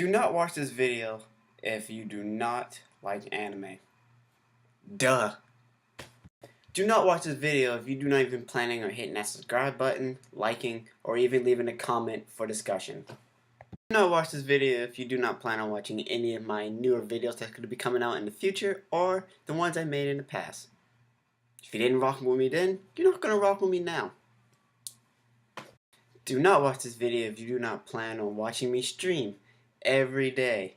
Do not watch this video if you do not like anime. Duh. Do not watch this video if you do not even planning on hitting that subscribe button, liking, or even leaving a comment for discussion. Do not watch this video if you do not plan on watching any of my newer videos that's going to be coming out in the future or the ones I made in the past. If you didn't rock with me then, you're not going to rock with me now. Do not watch this video if you do not plan on watching me stream every day.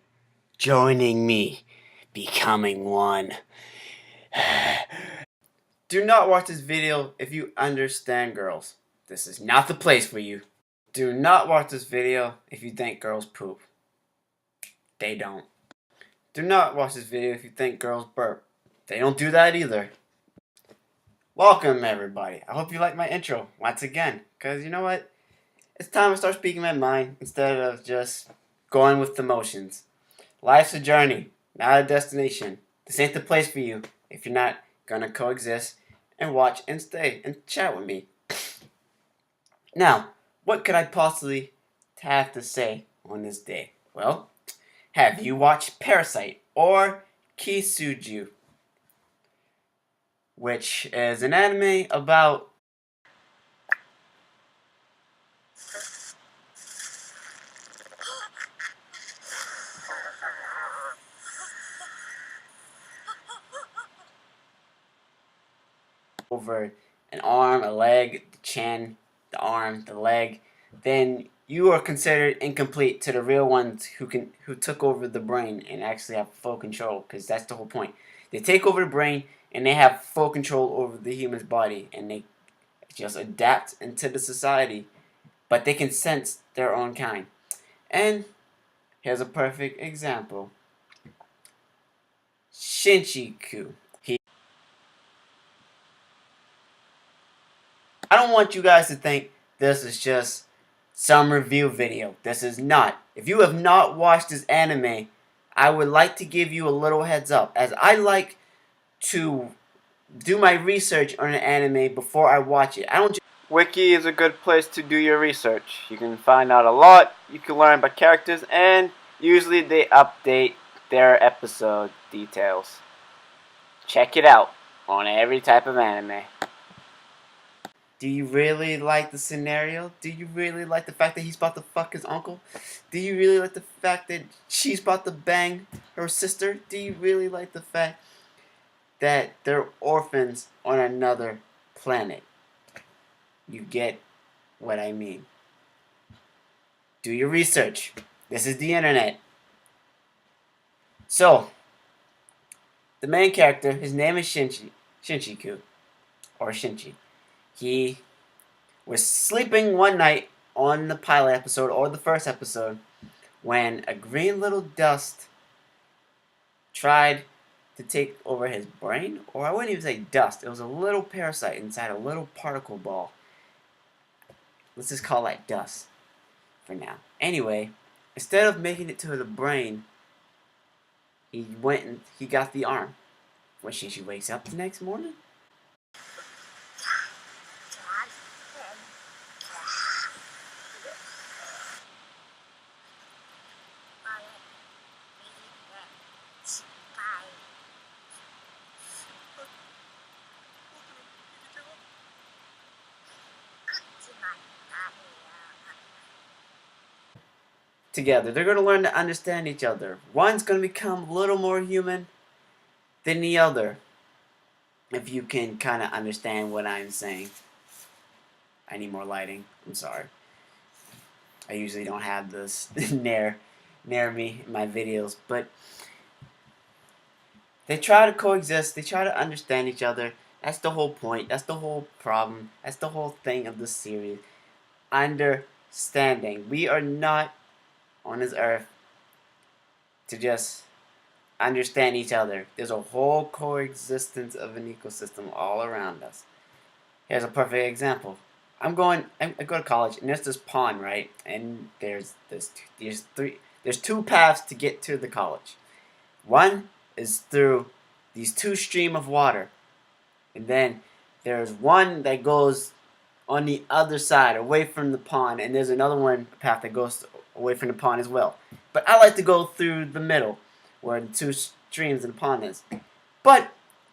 Joining me, becoming one. Do not watch this video if you understand girls. This is not the place for you. Do not watch this video if you think girls poop. They don't. Do not watch this video if you think girls burp. They don't do that either. Welcome everybody. I hope you like my intro once again. Because you know what? It's time to start speaking my mind instead of just going with the motions. Life's a journey, not a destination. This ain't the place for you if you're not gonna coexist and watch and stay and chat with me. Now, what could I possibly have to say on this day? Well, have you watched Parasyte or Kiseijuu, which is an anime about over an arm, a leg, the chin, the arm, the leg, then you are considered incomplete to the real ones who took over the brain and actually have full control, because that's the whole point. They take over the brain and they have full control over the human's body and they just adapt into the society, but they can sense their own kind. And here's a perfect example. Shinji. I don't want you guys to think this is just some review video. This is not. If you have not watched this anime, I would like to give you a little heads up, as I like to do my research on an anime before I watch it. Wiki is a good place to do your research. You can find out a lot, you can learn about characters, and usually they update their episode details. Check it out on every type of anime. Do you really like the scenario? Do you really like the fact that he's about to fuck his uncle? Do you really like the fact that she's about to bang her sister? Do you really like the fact that they're orphans on another planet? You get what I mean. Do your research. This is the internet. So, the main character, his name is Shinji, or Shinji. He was sleeping one night on the pilot episode, or the first episode, when a green little dust tried to take over his brain. Or I wouldn't even say dust. It was a little parasite inside a little particle ball. Let's just call that dust for now. Anyway, instead of making it to the brain, he went and he got the arm. When she wakes up the next morning, together. They're going to learn to understand each other. One's going to become a little more human than the other. If you can kind of understand what I'm saying. I need more lighting. I'm sorry. I usually don't have this near me in my videos. But they try to coexist. They try to understand each other. That's the whole point. That's the whole problem. That's the whole thing of this series. Understanding. We are not on this earth to just understand each other. There's a whole coexistence of an ecosystem all around us. Here's a perfect example. I go to college and there's this pond, right? And there's two paths to get to the college. One is through these two streams of water, and then there's one that goes on the other side, away from the pond, and there's another path that goes away from the pond as well. But I like to go through the middle, where the two streams and pond is. But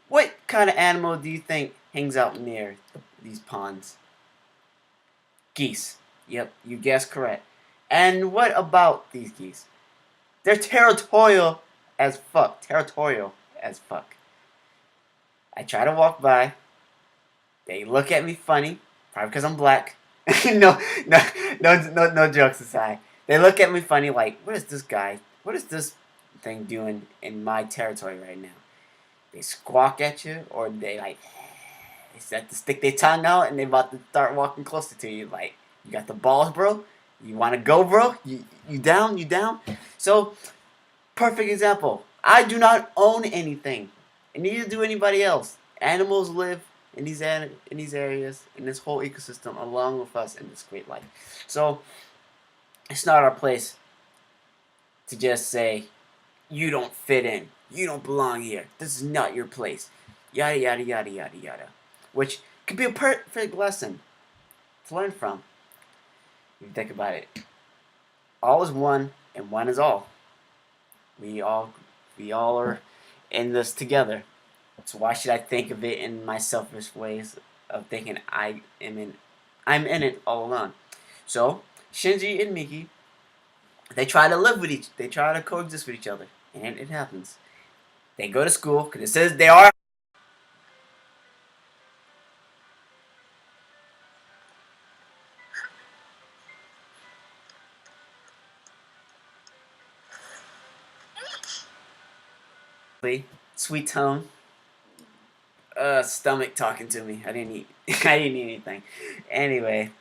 what kind of animal do you think hangs out near these ponds? Geese. Yep, you guessed correct. And what about these geese? They're territorial as fuck. Territorial as fuck. I try to walk by. They look at me funny, probably because I'm black. No jokes aside. They look at me funny like, what is this guy? What is this thing doing in my territory right now? They squawk at you, or they like, they set to stick their tongue out, and they about to start walking closer to you. Like, you got the balls, bro. You want to go, bro? You down? You down? So, perfect example. I do not own anything, and neither do anybody else. Animals live in these areas, in this whole ecosystem, along with us in this great life. So, it's not our place to just say, you don't fit in. You don't belong here. This is not your place. Yada, yada, yada, yada, yada. Which could be a perfect lesson to learn from. If you think about it. All is one, and one is all. We all are in this together. So why should I think of it in my selfish ways of thinking I'm in it all alone? So Shinji and Miki, they try to live with they try to coexist with each other, and it happens. They go to school because it says they are. Sweet tone. Stomach talking to me. I didn't eat. I didn't eat anything. Anyway,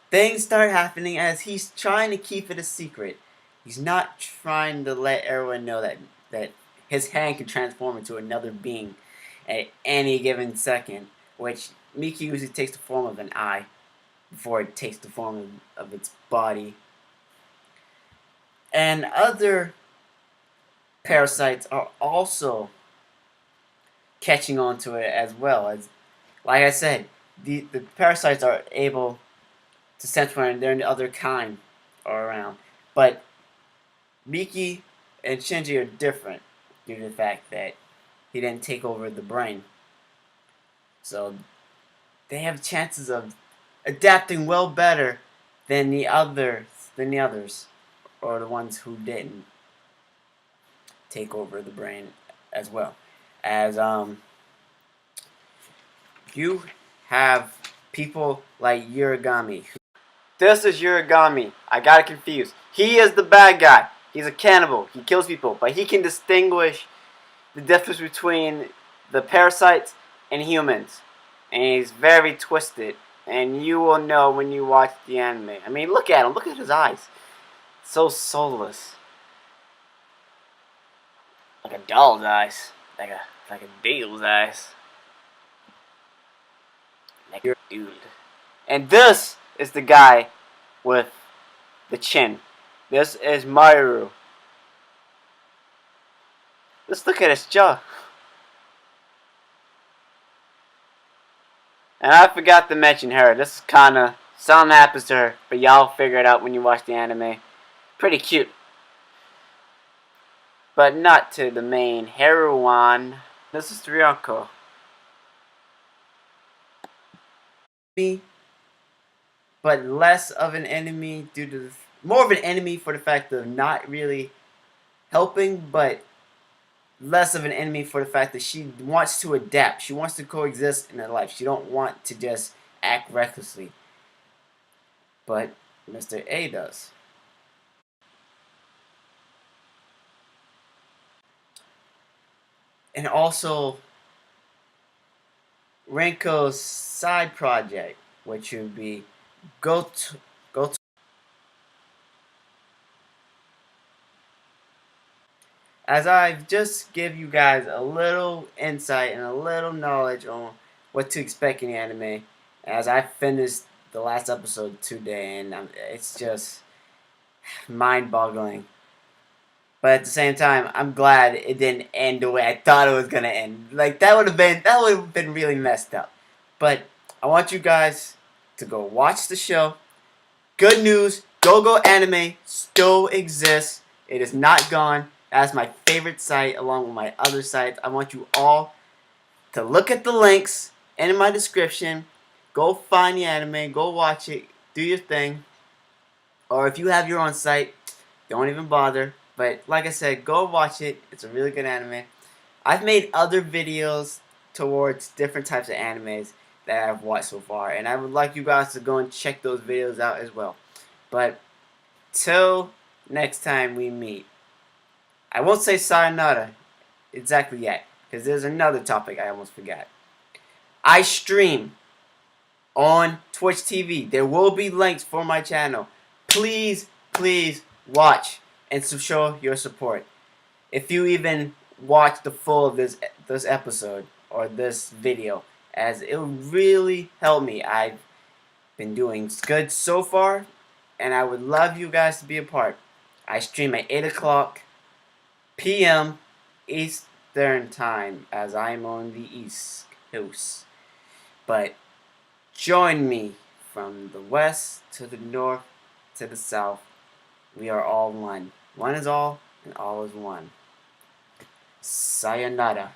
things start happening as he's trying to keep it a secret. He's not trying to let everyone know that his hand can transform into another being at any given second, which Miki usually takes the form of an eye before it takes the form of its body. And other parasites are also catching on to it as well. As like I said, the parasites are able to sense when their other kind are around. But Miki and Shinji are different due to the fact that he didn't take over the brain. So they have chances of adapting well better than the others, or the ones who didn't take over the brain as well. As you have people like Agami. This is Agami. I got it confused. He is the bad guy. He's a cannibal. He kills people, but he can distinguish the difference between the parasites and humans. And he's very twisted. And you will know when you watch the anime. I mean, look at him. Look at his eyes. So soulless. Like a doll's eyes. Like a deal's eyes. Like your dude. And this is the guy with the chin. This is Maru. Let's look at his jaw. And I forgot to mention her. This is kinda something happens to her, but y'all figure it out when you watch the anime. Pretty cute. But not to the main heroine. This is Junko. But less of an enemy due to more of an enemy for the fact of not really helping, but less of an enemy for the fact that she wants to adapt. She wants to coexist in her life. She don't want to just act recklessly. But Mr. A does. And also Renko's side project, which would be go to as I've just give you guys a little insight and a little knowledge on what to expect in the anime, as I finished the last episode today, and it's just mind-boggling. But at the same time, I'm glad it didn't end the way I thought it was gonna end. Like that would have been really messed up. But I want you guys to go watch the show. Good news, GoGo Anime still exists. It is not gone. That's my favorite site along with my other sites. I want you all to look at the links in my description. Go find the anime. Go watch it. Do your thing. Or if you have your own site, don't even bother. But like I said, go watch it. It's a really good anime. I've made other videos towards different types of animes that I've watched so far. And I would like you guys to go and check those videos out as well. But till next time we meet, I won't say sayonara exactly yet, because there's another topic I almost forgot. I stream on Twitch TV. There will be links for my channel. Please, please watch and show your support. If you even watch the full of this episode or this video, as it will really help me. I've been doing good so far, and I would love you guys to be a part. I stream at 8 o'clock p.m. Eastern Time, as I'm on the East Coast. But join me from the west to the north to the south. We are all one. One is all, and all is one. Sayonara.